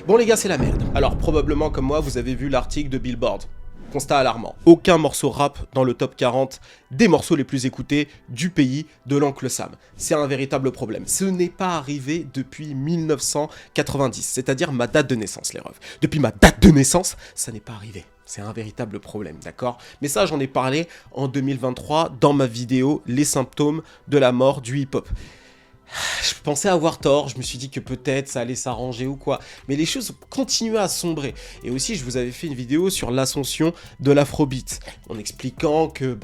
Bon les gars, c'est la merde. Alors probablement comme moi, vous avez vu l'article de Billboard. Constat alarmant. Aucun morceau rap dans le top 40 des morceaux les plus écoutés du pays de l'Oncle Sam. C'est un véritable problème. Ce n'est pas arrivé depuis 1990, c'est-à-dire ma date de naissance, les refs. Depuis ma date de naissance, ça n'est pas arrivé. C'est un véritable problème, d'accord? Mais ça, j'en ai parlé en 2023 dans ma vidéo « Les symptômes de la mort du hip-hop ». Je pensais avoir tort, je me suis dit que peut-être ça allait s'arranger ou quoi, mais les choses continuaient à sombrer. Et aussi, je vous avais fait une vidéo sur l'ascension de l'afrobeat, en expliquant que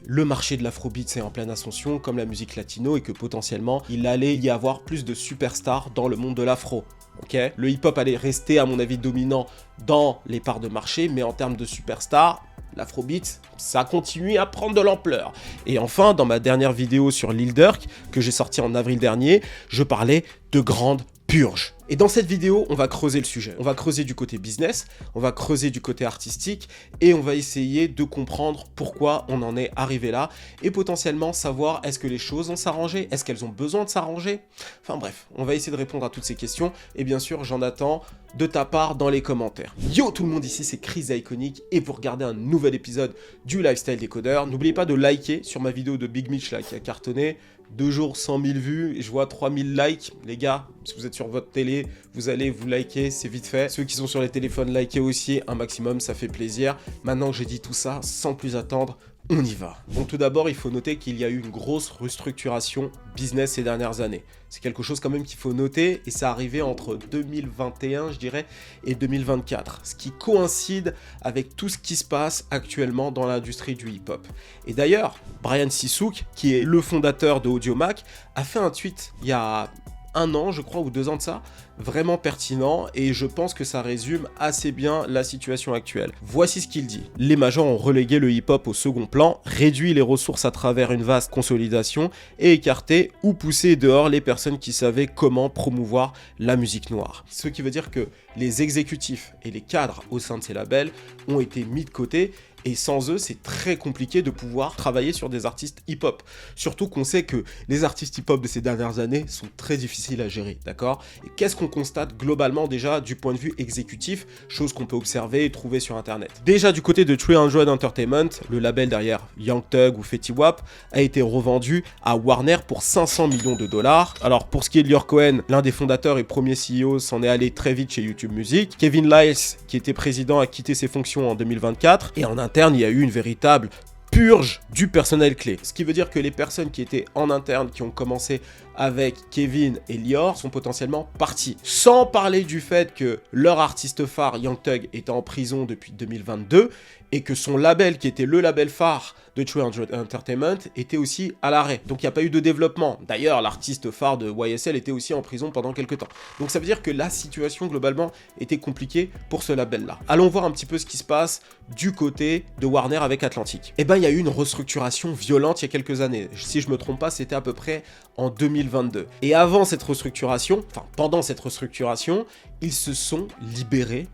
le marché de l'afrobeat est en pleine ascension, comme la musique latino, et que potentiellement, il allait y avoir plus de superstars dans le monde de l'afro. Okay, le hip-hop allait rester, à mon avis, dominant dans les parts de marché, mais en termes de superstars, l'afrobeat, ça continue à prendre de l'ampleur. Et enfin, dans ma dernière vidéo sur Lil Durk, que j'ai sortie en avril dernier, je parlais de grandes purges. Et dans cette vidéo, on va creuser le sujet. On va creuser du côté business, on va creuser du côté artistique, et on va essayer de comprendre pourquoi on en est arrivé là, et potentiellement savoir est-ce que les choses vont s'arranger, est-ce qu'elles ont besoin de s'arranger. Enfin bref, on va essayer de répondre à toutes ces questions, et bien sûr, j'en attends de ta part dans les commentaires. Yo tout le monde, ici c'est Chris Iconic, et pour regarder un nouvel épisode du Lifestyle Décodeur, n'oubliez pas de liker sur ma vidéo de Big Mitch là, qui a cartonné. 2 jours, 100 000 vues, et je vois 3000 likes. Les gars, si vous êtes sur votre télé, vous allez vous liker, c'est vite fait. Ceux qui sont sur les téléphones, likez aussi un maximum, ça fait plaisir. Maintenant que j'ai dit tout ça, sans plus attendre, on y va. Donc tout d'abord, il faut noter qu'il y a eu une grosse restructuration business ces dernières années. C'est quelque chose quand même qu'il faut noter, et ça arrivé entre 2021, je dirais, et 2024. Ce qui coïncide avec tout ce qui se passe actuellement dans l'industrie du hip-hop. Et d'ailleurs, Brian Sissouk, qui est le fondateur de Audiomack, a fait un tweet il y a 1 an, je crois, ou 2 ans de ça, vraiment pertinent, et je pense que ça résume assez bien la situation actuelle. Voici ce qu'il dit. Les majors ont relégué le hip-hop au second plan, réduit les ressources à travers une vaste consolidation, et écarté ou poussé dehors les personnes qui savaient comment promouvoir la musique noire. Ce qui veut dire que les exécutifs et les cadres au sein de ces labels ont été mis de côté, et sans eux, c'est très compliqué de pouvoir travailler sur des artistes hip-hop. Surtout qu'on sait que les artistes hip-hop de ces dernières années sont très difficiles à gérer, d'accord? Et qu'est-ce qu'on constate globalement déjà du point de vue exécutif, chose qu'on peut observer et trouver sur internet. Déjà du côté de 300 Entertainment, le label derrière Young Thug ou Fetty Wap, a été revendu à Warner pour 500 millions de dollars. Alors pour ce qui est de Lyor Cohen, l'un des fondateurs et premier CEO s'en est allé très vite chez YouTube Music. Kevin Liles, qui était président, a quitté ses fonctions en 2024, et en interne, il y a eu une véritable purge du personnel clé. Ce qui veut dire que les personnes qui étaient en interne, qui ont commencé avec Kevin et Lyor, sont potentiellement parties. Sans parler du fait que leur artiste phare, Young Thug, était en prison depuis 2022, et que son label, qui était le label phare de 300 Entertainment, était aussi à l'arrêt. Donc il n'y a pas eu de développement. D'ailleurs, l'artiste phare de YSL était aussi en prison pendant quelques temps. Donc ça veut dire que la situation, globalement, était compliquée pour ce label-là. Allons voir un petit peu ce qui se passe du côté de Warner avec Atlantic. Eh ben, il y a eu une restructuration violente il y a quelques années. Si je me trompe pas, c'était à peu près en 2022. Et avant cette restructuration, enfin pendant cette restructuration, ils se sont libérés,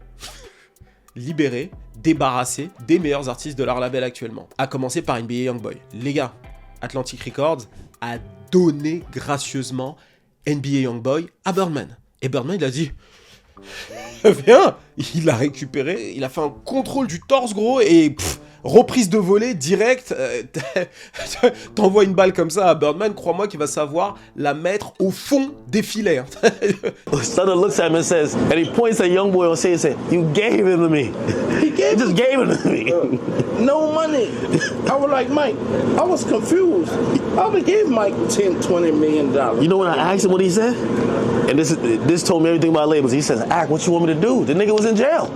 débarrassés des meilleurs artistes de leur label actuellement. À commencer par NBA Youngboy. Les gars, Atlantic Records a donné gracieusement NBA Youngboy à Birdman. Et Birdman, il a dit... Viens, il l'a récupéré, il a fait un contrôle du torse gros et reprise de volée direct. T'envoies une balle comme ça à Birdman, crois-moi qu'il va savoir la mettre au fond des filets. Sutter looks at him and says, and he points at Youngboy on stage and says, "You gave him to me. He just gave it to me. No money." I was like, Mike, I was confused. I would give Mike $10-20 million. You know when I asked him what he said? And this told me everything about labels. He says, "Act, what you want me to do?" The nigga was in jail.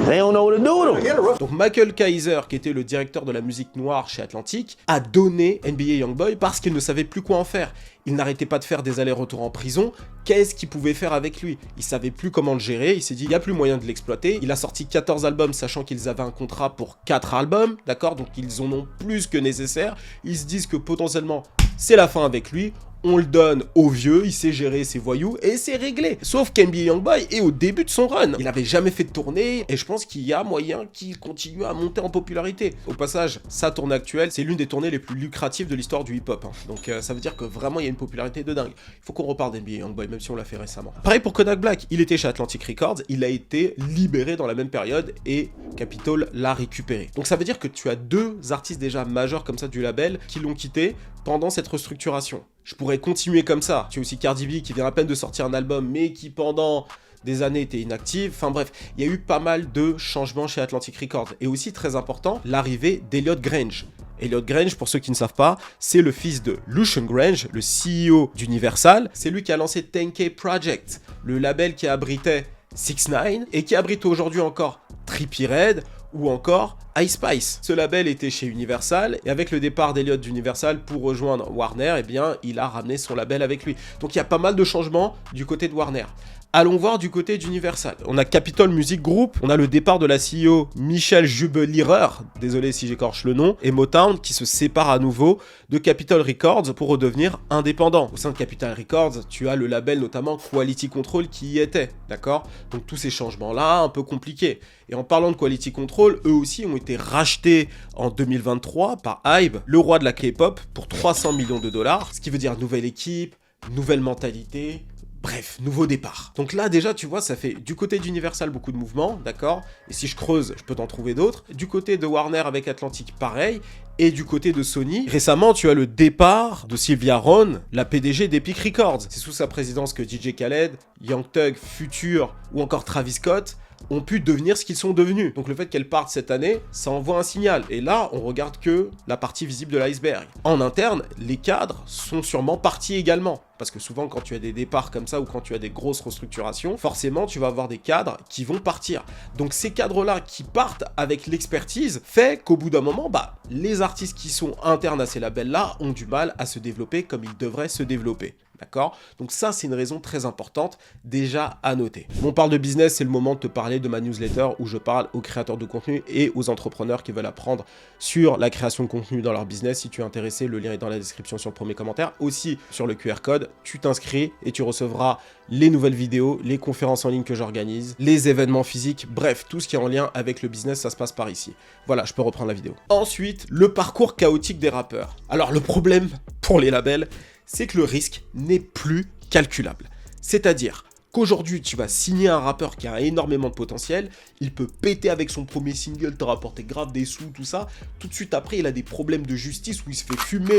They don't know what to do with him. Donc Michael Kaiser, qui était le directeur de la musique noire chez Atlantic, a donné NBA Youngboy parce qu'il ne savait plus quoi en faire. Il n'arrêtait pas de faire des allers-retours en prison. Qu'est-ce qu'il pouvait faire avec lui? Il savait plus comment le gérer. Il s'est dit, il n'y a plus moyen de l'exploiter. Il a sorti 14 albums, sachant qu'ils avaient un contrat pour 4 albums, d'accord? Donc ils en ont plus que nécessaire. Ils se disent que potentiellement, c'est la fin avec lui. on le donne au vieux, il sait gérer ses voyous et c'est réglé. Sauf qu'NBA Youngboy est au début de son run. Il n'avait jamais fait de tournée et je pense qu'il y a moyen qu'il continue à monter en popularité. Au passage, sa tournée actuelle, c'est l'une des tournées les plus lucratives de l'histoire du hip-hop. Donc ça veut dire que vraiment il y a une popularité de dingue. Il faut qu'on reparle d'NBA Youngboy, même si on l'a fait récemment. Pareil pour Kodak Black, il était chez Atlantic Records, il a été libéré dans la même période et Capitol l'a récupéré. Donc ça veut dire que tu as deux artistes déjà majeurs comme ça du label qui l'ont quitté pendant cette restructuration. Je pourrais continuer comme ça. Tu as aussi Cardi B qui vient à peine de sortir un album mais qui pendant des années était inactive. Enfin bref, il y a eu pas mal de changements chez Atlantic Records. Et aussi très important, l'arrivée d'Elliot Grange. Elliot Grange, pour ceux qui ne savent pas, c'est le fils de Lucian Grange, le CEO d'Universal. C'est lui qui a lancé 10K Project, le label qui abritait 6ix9ine et qui abrite aujourd'hui encore Trippie Redd ou encore Ice Spice. Ce label était chez Universal et avec le départ d'Elliot d'Universal pour rejoindre Warner, eh bien, il a ramené son label avec lui. Donc il y a pas mal de changements du côté de Warner. Allons voir du côté d'Universal. On a Capitol Music Group, on a le départ de la CEO Michelle Jubelirer, désolé si j'écorche le nom, et Motown qui se sépare à nouveau de Capitol Records pour redevenir indépendant. Au sein de Capitol Records, tu as le label notamment Quality Control qui y était, d'accord? Donc tous ces changements-là, un peu compliqués. Et en parlant de Quality Control, eux aussi ont été rachetés en 2023 par Hybe, le roi de la K-pop, pour 300 millions de dollars, ce qui veut dire nouvelle équipe, nouvelle mentalité. Bref, nouveau départ. Donc là, déjà, tu vois, ça fait du côté d'Universal beaucoup de mouvements, d'accord? Et si je creuse, je peux t'en trouver d'autres. Du côté de Warner avec Atlantic, pareil. Et du côté de Sony, récemment, tu as le départ de Sylvia Rhone, la PDG d'Epic Records. C'est sous sa présidence que DJ Khaled, Young Thug, Future ou encore Travis Scott ont pu devenir ce qu'ils sont devenus. Donc le fait qu'elle parte cette année, ça envoie un signal. Et là, on regarde que la partie visible de l'iceberg. En interne, les cadres sont sûrement partis également. Parce que souvent, quand tu as des départs comme ça ou quand tu as des grosses restructurations, forcément, tu vas avoir des cadres qui vont partir. Donc ces cadres-là qui partent avec l'expertise fait qu'au bout d'un moment, les artistes qui sont internes à ces labels-là ont du mal à se développer comme ils devraient se développer. D'accord? Donc ça, c'est une raison très importante déjà à noter. Bon, on parle de business, c'est le moment de te parler de ma newsletter où je parle aux créateurs de contenu et aux entrepreneurs qui veulent apprendre sur la création de contenu dans leur business. Si tu es intéressé, le lien est dans la description sur le premier commentaire. Aussi, sur le QR code, tu t'inscris et tu recevras les nouvelles vidéos, les conférences en ligne que j'organise, les événements physiques, bref, tout ce qui est en lien avec le business, ça se passe par ici. Voilà, je peux reprendre la vidéo. Ensuite, le parcours chaotique des rappeurs. Alors, le problème pour les labels, c'est que le risque n'est plus calculable. C'est-à-dire qu'aujourd'hui, tu vas signer un rappeur qui a énormément de potentiel, il peut péter avec son premier single, te rapporter grave des sous, tout ça. Tout de suite après, il a des problèmes de justice où il se fait fumer,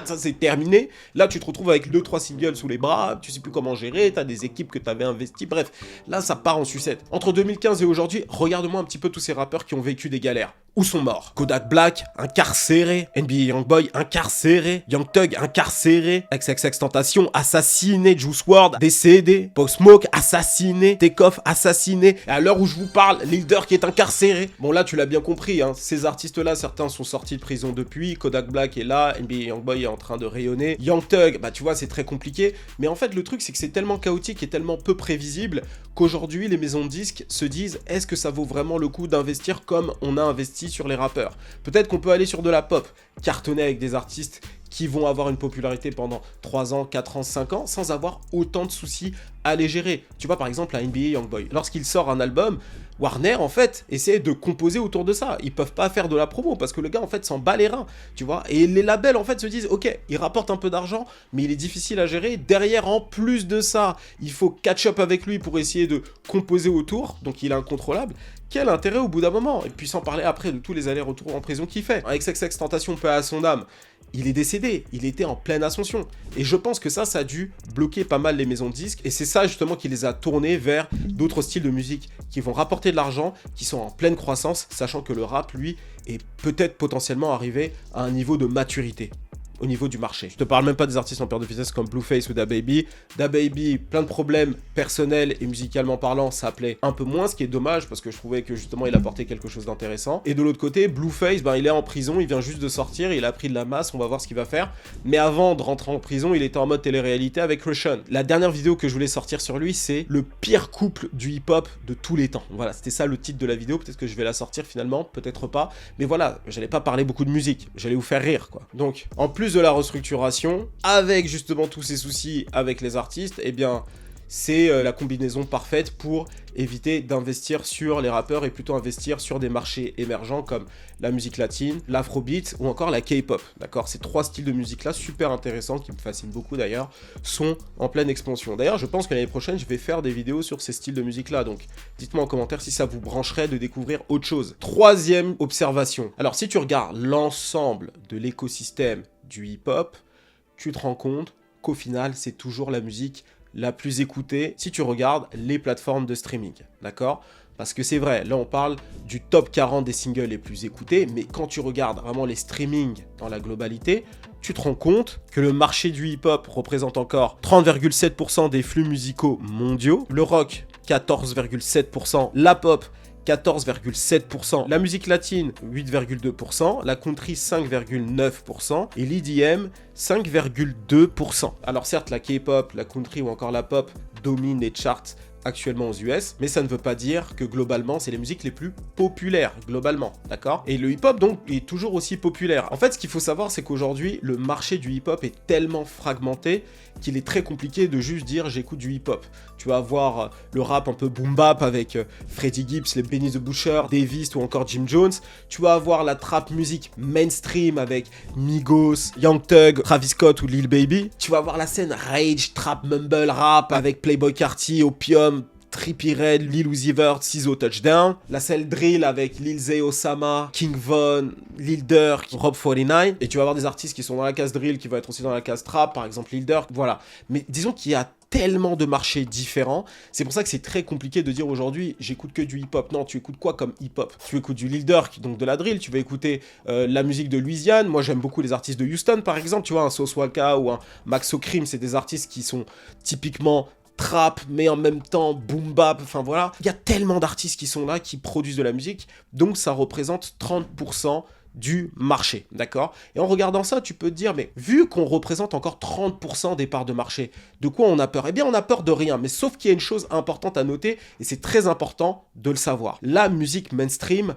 ça c'est terminé. Là, tu te retrouves avec 2-3 singles sous les bras, tu sais plus comment gérer, t'as des équipes que t'avais investies, bref. Là, ça part en sucette. Entre 2015 et aujourd'hui, regarde-moi un petit peu tous ces rappeurs qui ont vécu des galères. Où sont morts? Kodak Black, incarcéré. NBA Youngboy, incarcéré. Young Thug, incarcéré. XXXTentacion, assassiné. Juice WRLD, décédé. Pop Smoke, assassiné. Takeoff, assassiné. Et à l'heure où je vous parle, Lil Durk est incarcéré. Bon, là, tu l'as bien compris, hein. Ces artistes-là, certains sont sortis de prison depuis. Kodak Black est là. NBA Youngboy est en train de rayonner. Young Thug, tu vois, c'est très compliqué. Mais en fait, le truc, c'est que c'est tellement chaotique et tellement peu prévisible qu'aujourd'hui, les maisons de disques se disent, est-ce que ça vaut vraiment le coup d'investir comme on a investi sur les rappeurs? Peut-être qu'on peut aller sur de la pop, cartonner avec des artistes qui vont avoir une popularité pendant 3 ans, 4 ans, 5 ans, sans avoir autant de soucis à les gérer. Tu vois par exemple la NBA Youngboy, lorsqu'il sort un album, Warner en fait essaie de composer autour de ça. Ils peuvent pas faire de la promo parce que le gars en fait s'en bat les reins, tu vois. Et les labels en fait se disent ok, il rapporte un peu d'argent, mais il est difficile à gérer. Derrière, en plus de ça, il faut catch up avec lui pour essayer de composer autour, donc il est incontrôlable. Quel intérêt au bout d'un moment? Et puis sans parler après de tous les allers-retours en prison qu'il fait. Avec XXXTentacion, paix à son âme, il est décédé, il était en pleine ascension. Et je pense que ça a dû bloquer pas mal les maisons de disques. Et c'est ça justement qui les a tournés vers d'autres styles de musique qui vont rapporter de l'argent, qui sont en pleine croissance, sachant que le rap, lui, est peut-être potentiellement arrivé à un niveau de maturité au niveau du marché. Je te parle même pas des artistes en perte de vitesse comme Blueface ou DaBaby. DaBaby, plein de problèmes personnels et musicalement parlant, ça appelait un peu moins, ce qui est dommage parce que je trouvais que justement il apportait quelque chose d'intéressant. Et de l'autre côté, Blueface, il est en prison, il vient juste de sortir, il a pris de la masse, on va voir ce qu'il va faire. Mais avant de rentrer en prison, il était en mode télé-réalité avec Rushan. La dernière vidéo que je voulais sortir sur lui, c'est le pire couple du hip-hop de tous les temps. Voilà, c'était ça le titre de la vidéo, peut-être que je vais la sortir finalement, peut-être pas. Mais voilà, j'allais pas parler beaucoup de musique, j'allais vous faire rire quoi. Donc, en plus plus de la restructuration, avec justement tous ces soucis avec les artistes, eh bien, c'est la combinaison parfaite pour éviter d'investir sur les rappeurs et plutôt investir sur des marchés émergents comme la musique latine, l'afrobeat ou encore la K-pop, d'accord? Ces trois styles de musique-là, super intéressants, qui me fascinent beaucoup d'ailleurs, sont en pleine expansion. D'ailleurs, je pense que l'année prochaine, je vais faire des vidéos sur ces styles de musique-là, donc dites-moi en commentaire si ça vous brancherait de découvrir autre chose. Troisième observation. Alors, si tu regardes l'ensemble de l'écosystème du hip-hop, tu te rends compte qu'au final, c'est toujours la musique la plus écoutée si tu regardes les plateformes de streaming, d'accord? Parce que c'est vrai, là on parle du top 40 des singles les plus écoutés, mais quand tu regardes vraiment les streamings dans la globalité, tu te rends compte que le marché du hip-hop représente encore 30,7% des flux musicaux mondiaux, le rock 14,7%, la pop 14,7%, la musique latine 8,2%, la country 5,9% et l'EDM 5,2%. Alors certes, la K-pop, la country ou encore la pop dominent les charts actuellement aux US, mais ça ne veut pas dire que globalement c'est les musiques les plus populaires globalement, d'accord? Et le hip-hop donc est toujours aussi populaire. En fait, ce qu'il faut savoir, c'est qu'aujourd'hui le marché du hip-hop est tellement fragmenté qu'il est très compliqué de juste dire j'écoute du hip-hop. Tu vas avoir le rap un peu boom bap avec Freddie Gibbs, les Benny the Butcher, Davis ou encore Jim Jones. Tu vas avoir la trap musique mainstream avec Migos, Young Thug, Travis Scott ou Lil Baby. Tu vas avoir la scène rage, trap, mumble rap avec Playboi Carti, Opium, Trippie Redd, Lil Uzi Vert, Sizo Touchdown. La scène drill avec Lil Zay Osama, King Von, Lil Durk, Rob 49. Et tu vas avoir des artistes qui sont dans la case drill, qui vont être aussi dans la case trap, par exemple Lil Durk. Voilà. Mais disons qu'il y a tellement de marchés différents, c'est pour ça que c'est très compliqué de dire aujourd'hui j'écoute que du hip-hop. Non, tu écoutes quoi comme hip-hop? Tu écoutes du Lil Durk, donc de la drill, tu vas écouter la musique de Louisiane. Moi j'aime beaucoup les artistes de Houston par exemple, tu vois, un Sauce Walka ou un Maxo Cream, c'est des artistes qui sont typiquement trap, mais en même temps boom bap, enfin voilà. Il y a tellement d'artistes qui sont là, qui produisent de la musique, donc ça représente 30% du marché, d'accord? Et en regardant ça, tu peux te dire, mais vu qu'on représente encore 30% des parts de marché, de quoi on a peur? Eh bien, on a peur de rien, mais sauf qu'il y a une chose importante à noter, et c'est très important de le savoir. La musique mainstream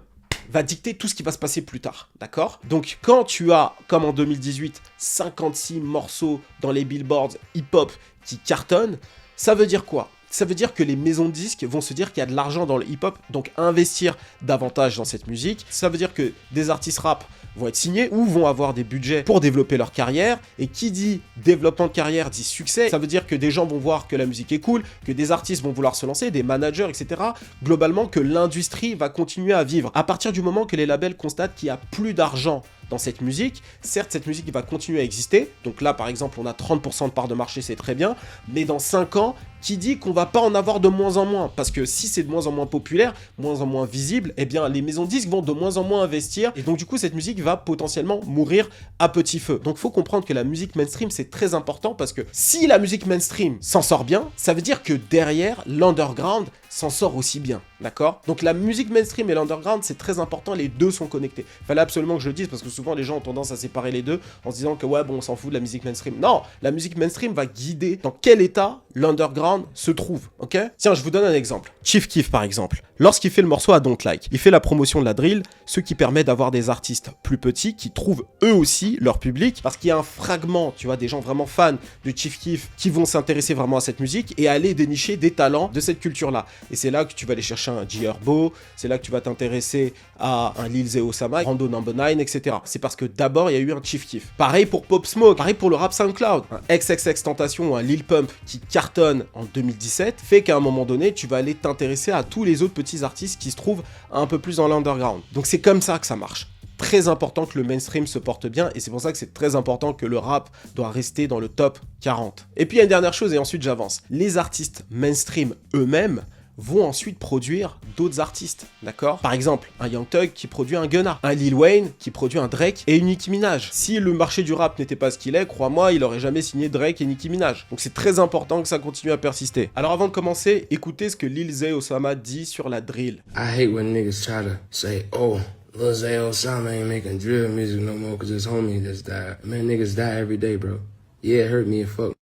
va dicter tout ce qui va se passer plus tard, d'accord? Donc, quand tu as, comme en 2018, 56 morceaux dans les billboards hip-hop qui cartonnent, ça veut dire quoi? Ça veut dire que les maisons de disques vont se dire qu'il y a de l'argent dans le hip-hop, donc investir davantage dans cette musique. Ça veut dire que des artistes rap vont être signés ou vont avoir des budgets pour développer leur carrière. Et qui dit développement de carrière dit succès. Ça veut dire que des gens vont voir que la musique est cool, que des artistes vont vouloir se lancer, des managers, etc. Globalement, que l'industrie va continuer à vivre. À partir du moment que les labels constatent qu'il n'y a plus d'argent dans cette musique, certes cette musique va continuer à exister, donc là par exemple on a 30% de part de marché, c'est très bien, mais dans 5 ans, qui dit qu'on va pas en avoir de moins en moins? Parce que si c'est de moins en moins populaire, moins en moins visible, eh bien les maisons de disques vont de moins en moins investir, et donc du coup cette musique va potentiellement mourir à petit feu. Donc faut comprendre que la musique mainstream c'est très important, parce que si la musique mainstream s'en sort bien, ça veut dire que derrière l'underground s'en sort aussi bien, d'accord? Donc la musique mainstream et l'underground c'est très important, les deux sont connectés. Fallait absolument que je le dise, parce que souvent les gens ont tendance à séparer les deux en se disant que ouais bon on s'en fout de la musique mainstream. Non, la musique mainstream va guider dans quel état l'underground se trouve, ok? Tiens, je vous donne un exemple. Chief Keef par exemple, lorsqu'il fait le morceau I Don't Like, il fait la promotion de la drill, ce qui permet d'avoir des artistes plus petits qui trouvent eux aussi leur public, parce qu'il y a un fragment, tu vois, des gens vraiment fans de Chief Keef qui vont s'intéresser vraiment à cette musique et aller dénicher des talents de cette culture-là. Et c'est là que tu vas aller chercher un G Herbo, c'est là que tu vas t'intéresser à un Lil Zay Osama, Rando No. 9, etc. C'est parce que d'abord il y a eu un Chief Keef. Pareil pour Pop Smoke, pareil pour le rap SoundCloud. Un XXXTentacion ou un Lil Pump qui cartonne en 2017 fait qu'à un moment donné tu vas aller t'intéresser à tous les autres petits artistes qui se trouvent un peu plus dans l'underground. Donc c'est comme ça que ça marche. Très important que le mainstream se porte bien, et c'est pour ça que c'est très important que le rap doit rester dans le top 40. Et puis il y a une dernière chose, et ensuite j'avance. Les artistes mainstream eux-mêmes vont ensuite produire d'autres artistes, d'accord? Par exemple, un Young Thug qui produit un Gunna, un Lil Wayne qui produit un Drake et une Nicki Minaj. Si le marché du rap n'était pas ce qu'il est, crois-moi, il aurait jamais signé Drake et Nicki Minaj. Donc c'est très important que ça continue à persister. Alors avant de commencer, écoutez ce que Lil Zay Osama dit sur la drill. I hate when niggas try to say, oh, Lil Zay Osama ain't making drill music no more cause his homie just died. Man, niggas die every day, bro. Yeah, it hurt me and fuck.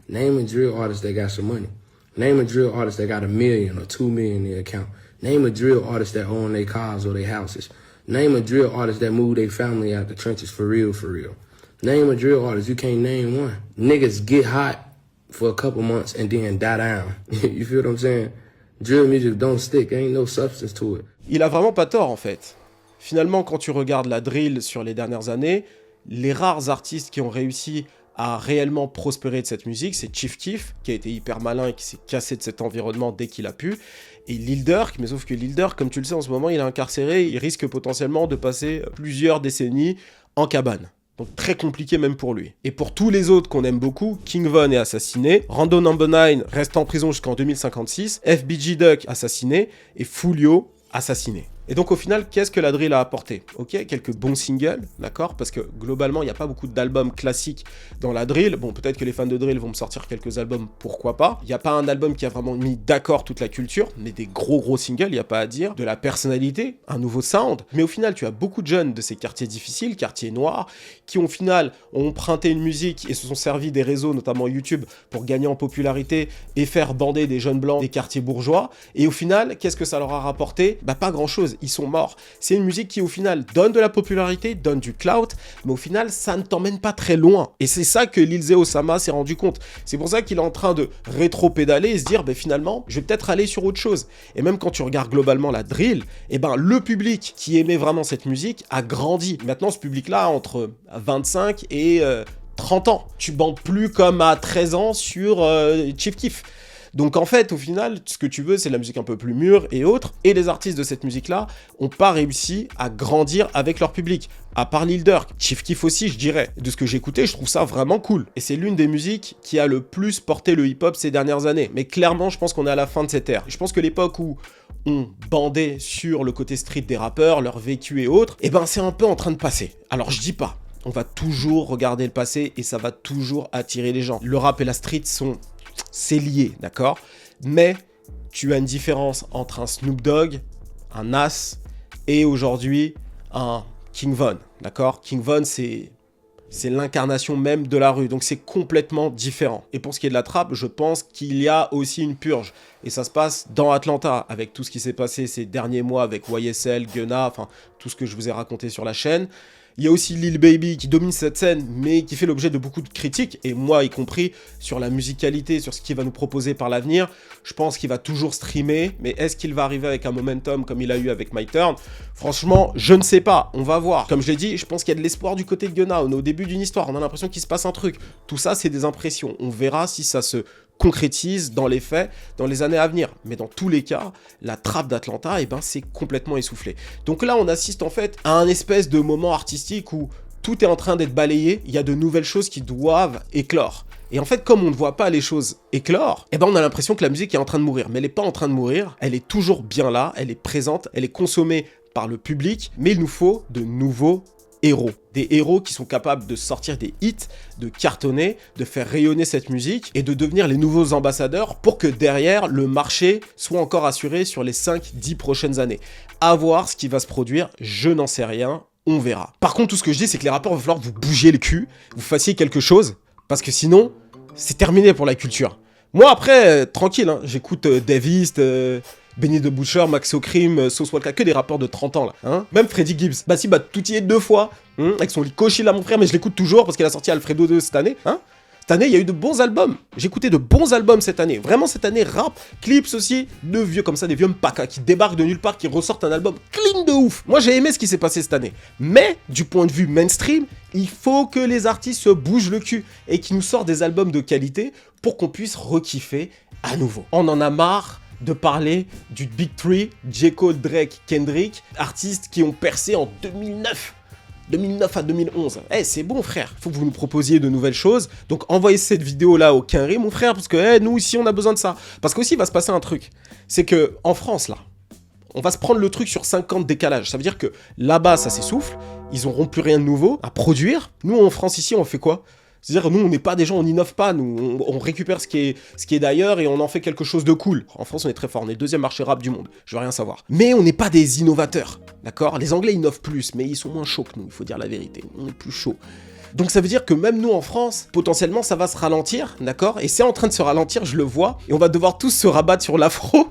Name a drill artist that got some money. Name a drill artist that got $1 million or $2 million in their account. Name a drill artist that own their cars or their houses. Name a drill artist that moved their family out the trenches for real, for real. Name a drill artist, you can't name one. Niggas get hot for a couple months and then die down. You feel what I'm saying? Drill music don't stick, ain't no substance to it. Il a vraiment pas tort en fait. Finalement, quand tu regardes la drill sur les dernières années, les rares artistes qui ont réussi à réellement prospérer de cette musique, c'est Chief Keef, qui a été hyper malin et qui s'est cassé de cet environnement dès qu'il a pu, et Lil Durk, mais sauf que Lil Durk, comme tu le sais en ce moment, il est incarcéré, il risque potentiellement de passer plusieurs décennies en cabane. Donc très compliqué même pour lui. Et pour tous les autres qu'on aime beaucoup, King Von est assassiné, Rando No. 9 reste en prison jusqu'en 2056, FBG Duck assassiné, et Foolio assassiné. Et donc au final, qu'est-ce que la drill a apporté? Ok, quelques bons singles, d'accord? Parce que globalement, il n'y a pas beaucoup d'albums classiques dans la drill. Bon, peut-être que les fans de drill vont me sortir quelques albums, pourquoi pas. Il n'y a pas un album qui a vraiment mis d'accord toute la culture, mais des gros singles, il n'y a pas à dire. De la personnalité, un nouveau sound. Mais au final, tu as beaucoup de jeunes de ces quartiers difficiles, quartiers noirs, qui au final ont emprunté une musique et se sont servis des réseaux, notamment YouTube, pour gagner en popularité et faire bander des jeunes blancs des quartiers bourgeois. Et au final, qu'est-ce que ça leur a rapporté? Bah pas grand-chose. Ils sont morts. C'est une musique qui au final donne de la popularité, donne du clout, mais au final ça ne t'emmène pas très loin. Et c'est ça que Lil Zé Osama s'est rendu compte. C'est pour ça qu'il est en train de rétro-pédaler et se dire, finalement, je vais peut-être aller sur autre chose. Et même quand tu regardes globalement la drill, le public qui aimait vraiment cette musique a grandi. Maintenant, ce public-là, entre 25 et 30 ans. Tu bandes plus comme à 13 ans sur Chief Keef. Donc en fait, au final, ce que tu veux, c'est la musique un peu plus mûre et autres. Et les artistes de cette musique-là n'ont pas réussi à grandir avec leur public. À part Lil Durk, Chief Keef aussi, je dirais. De ce que j'ai écouté, je trouve ça vraiment cool. Et c'est l'une des musiques qui a le plus porté le hip-hop ces dernières années. Mais clairement, je pense qu'on est à la fin de cette ère. Je pense que l'époque où on bandait sur le côté street des rappeurs, leur vécu et autres, c'est un peu en train de passer. Alors je dis pas, on va toujours regarder le passé et ça va toujours attirer les gens. Le rap et la street c'est lié, d'accord? Mais tu as une différence entre un Snoop Dogg, un Nas et aujourd'hui un King Von, d'accord? King Von, c'est l'incarnation même de la rue, donc c'est complètement différent. Et pour ce qui est de la trappe, je pense qu'il y a aussi une purge. Et ça se passe dans Atlanta, avec tout ce qui s'est passé ces derniers mois avec YSL, Gunna, enfin tout ce que je vous ai raconté sur la chaîne. Il y a aussi Lil Baby qui domine cette scène, mais qui fait l'objet de beaucoup de critiques, et moi y compris, sur la musicalité, sur ce qu'il va nous proposer par l'avenir. Je pense qu'il va toujours streamer, mais est-ce qu'il va arriver avec un momentum comme il a eu avec My Turn? Franchement, je ne sais pas, on va voir. Comme je l'ai dit, je pense qu'il y a de l'espoir du côté de Gunna. On est au début d'une histoire, on a l'impression qu'il se passe un truc. Tout ça, c'est des impressions. On verra si ça se concrétise dans les faits, dans les années à venir. Mais dans tous les cas, la trappe d'Atlanta, c'est complètement essoufflé. Donc là, on assiste en fait à un espèce de moment artistique où tout est en train d'être balayé, il y a de nouvelles choses qui doivent éclore. Et en fait, comme on ne voit pas les choses éclore, on a l'impression que la musique est en train de mourir. Mais elle n'est pas en train de mourir, elle est toujours bien là, elle est présente, elle est consommée par le public, mais il nous faut de nouveaux héros. Des héros qui sont capables de sortir des hits, de cartonner, de faire rayonner cette musique et de devenir les nouveaux ambassadeurs pour que derrière, le marché soit encore assuré sur les 5-10 prochaines années. À voir ce qui va se produire, je n'en sais rien, on verra. Par contre, tout ce que je dis, c'est que les rappeurs, il va falloir que vous bougiez le cul, vous fassiez quelque chose, parce que sinon, c'est terminé pour la culture. Moi, après, tranquille, j'écoute Dave East, Benny the Butcher, Max O'Crim, Sauce Walka, que des rappeurs de 30 ans là, Même Freddie Gibbs, tout y est 2 fois, avec son Cochi là mon frère, mais je l'écoute toujours parce qu'il a sorti Alfredo 2 cette année, Cette année, il y a eu de bons albums, j'ai écouté de bons albums cette année, vraiment cette année, rap, clips aussi, de vieux comme ça, des vieux mpaka qui débarquent de nulle part, qui ressortent un album clean de ouf. Moi j'ai aimé ce qui s'est passé cette année, mais du point de vue mainstream, il faut que les artistes se bougent le cul et qu'ils nous sortent des albums de qualité pour qu'on puisse rekiffer à nouveau. On en a marre de parler du Big Three, J. Cole, Drake, Kendrick, artistes qui ont percé en 2009 à 2011. C'est bon frère, faut que vous nous proposiez de nouvelles choses. Donc envoyez cette vidéo là au Quinri mon frère, parce que nous ici on a besoin de ça. Parce qu'aussi il va se passer un truc, c'est que en France là, on va se prendre le truc sur 5 ans de décalage. Ça veut dire que là-bas ça s'essouffle, ils n'auront plus rien de nouveau à produire. Nous en France ici on fait quoi? C'est-à-dire, nous, on n'est pas des gens, on n'innove pas, nous, on récupère ce qui est d'ailleurs et on en fait quelque chose de cool. En France, on est très fort, on est le 2e marché rap du monde, je veux rien savoir. Mais on n'est pas des innovateurs, d'accord? Les Anglais innovent plus, mais ils sont moins chauds que nous, il faut dire la vérité, on est plus chauds. Donc ça veut dire que même nous en France, potentiellement, ça va se ralentir, d'accord? Et c'est en train de se ralentir, je le vois, et on va devoir tous se rabattre sur l'afro,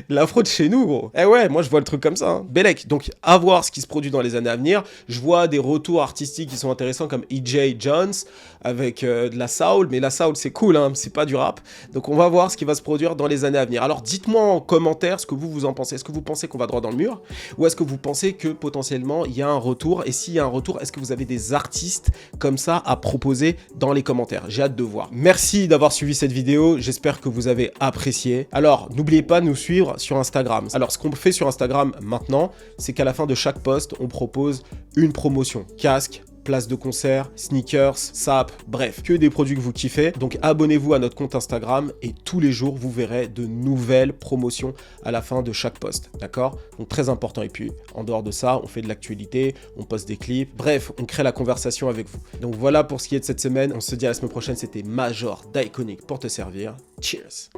La fraude chez nous, gros. Eh ouais, moi je vois le truc comme ça. Hein. Bellec. Donc, à voir ce qui se produit dans les années à venir. Je vois des retours artistiques qui sont intéressants comme E.J. Jones avec de la soul. Mais la soul, c'est cool, hein, c'est pas du rap. Donc, on va voir ce qui va se produire dans les années à venir. Alors, dites-moi en commentaire ce que vous en pensez. Est-ce que vous pensez qu'on va droit dans le mur? Ou est-ce que vous pensez que potentiellement il y a un retour? Et s'il y a un retour, est-ce que vous avez des artistes comme ça à proposer dans les commentaires? J'ai hâte de voir. Merci d'avoir suivi cette vidéo. J'espère que vous avez apprécié. Alors, n'oubliez pas de nous suivre sur Instagram. Alors, ce qu'on fait sur Instagram maintenant, c'est qu'à la fin de chaque post, on propose une promotion. Casque, place de concert, sneakers, sap, bref, que des produits que vous kiffez. Donc abonnez-vous à notre compte Instagram et tous les jours, vous verrez de nouvelles promotions à la fin de chaque post, d'accord? Donc très important. Et puis, en dehors de ça, on fait de l'actualité, on poste des clips, bref, on crée la conversation avec vous. Donc voilà pour ce qui est de cette semaine. On se dit à la semaine prochaine. C'était Major d'Iconic pour te servir. Cheers!